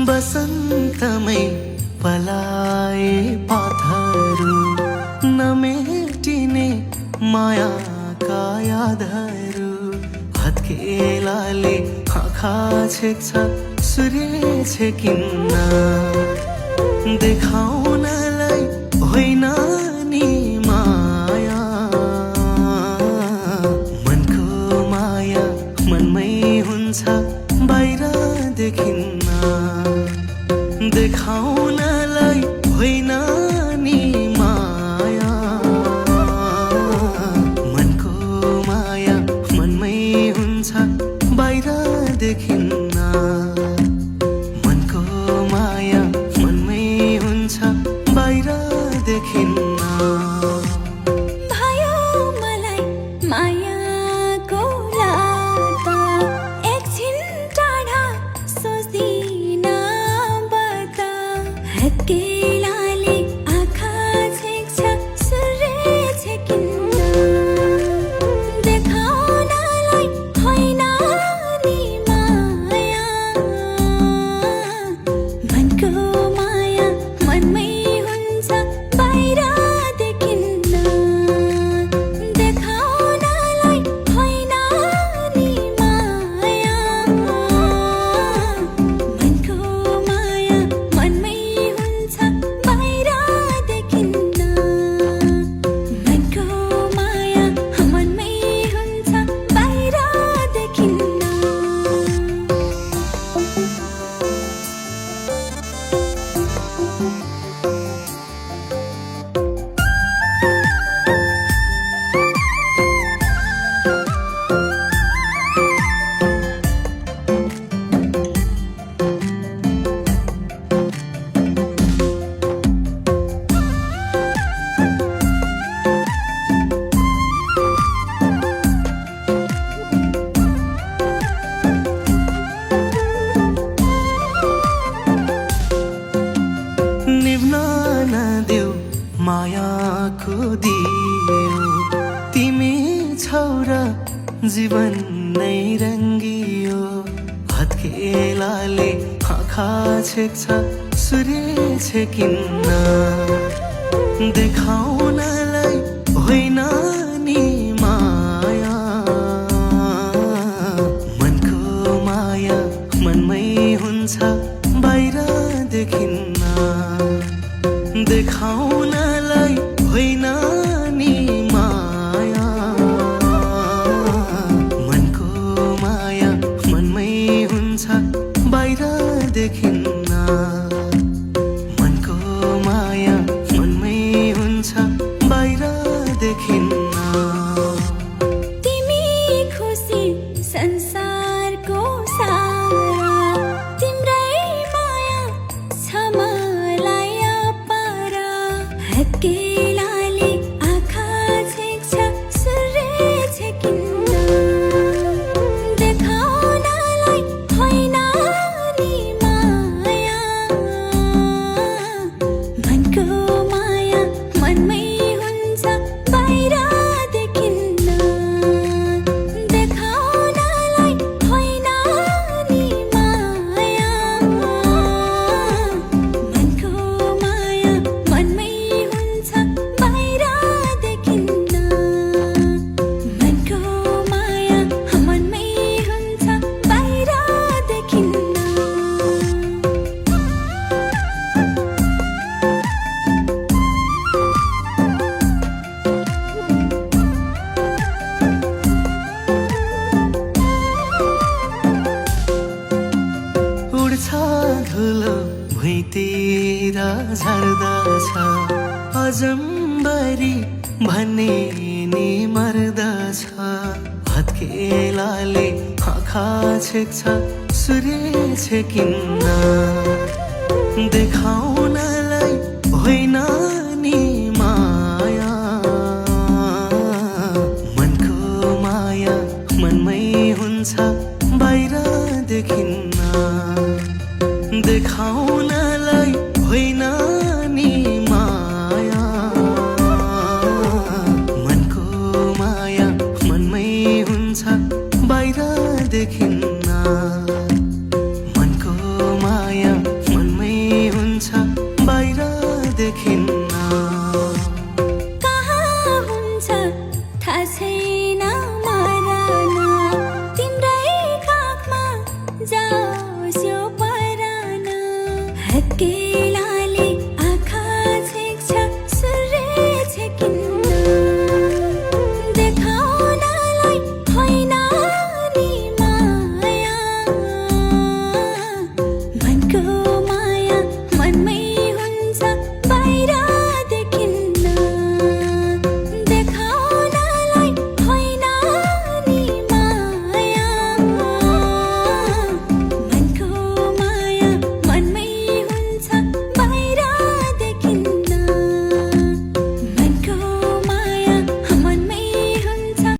बसन्तमै पलाए पाथहरू नमेटिने मायाका यादहरू हत्केलाले आँखा छेक्छ सूर्य छेकिन्न देखाउनलाई होइन नि माया मनको माया मनमै हुन्छ बाहिर देखिन्न देखाउनलाई होइन नि माया मनको माया मनमै हुन्छ बाहिर देखिन्न मनको माया मनमै हुन्छ बाहिर देखिन्न भयो मलाई मायाको लाता एकछिन टाढा सोच्दिन बता हत्केलाले आँखा छेक्छ सूर्य छेकिन्न देखाउनलाई होइन नि माया मनको माया मनमै हुन्छ बाहिर देखिन्न देखाउनलाई होइन नि माया मनको माया मनमै हुन्छ बाहिर देखिन्न मनको माया मनमै हुन्छ बाहिर देखिन्न निभ्न नदेऊ मायाको दियो तिमी छौ र जीवन नै रङ्गियो हत्केलाले आँखा छेक्छ सूर्य छेकिन्न देखाउनलाई होइन नि माया मनको माया मनमै हुन्छ बाहिर देखिन्न देखाउनलाई होइन नि माया मनको माया मनमै हुन्छ बाहिर देखिन्न मनको माया मनमै हुन्छ बाहिर देखिन्न तिमी खुसी संसारको सारा तिम्रै माया छ मलाई अपार हत्केलाले आँखा छेक्छ सूर्य छेकिन्न देखाउनलाई होइन नि माया मनको माया मनमै हुन्छ बाहिर देखिन्न देखाउनलाई होइन नि माया मनको माया मनमै हुन्छ बाहिर देखिन्न मनको माया मनमै हुन्छ बाहिर देखिन्न उड्छ धुलो भुइँतिर झर्दछ अजम्बरी भन्ने नि मर्दछ हत्केलाले आँखा छेक्छ सूर्य छेकिन्न देखाउनलाई होइन नि माया मनको माया मनमै हुन्छ बाहिर देखिन्न देखाउनलाई होइन नि माया मनको माया मनमै हुन्छ बाहिर देखिन्न मनको माया जा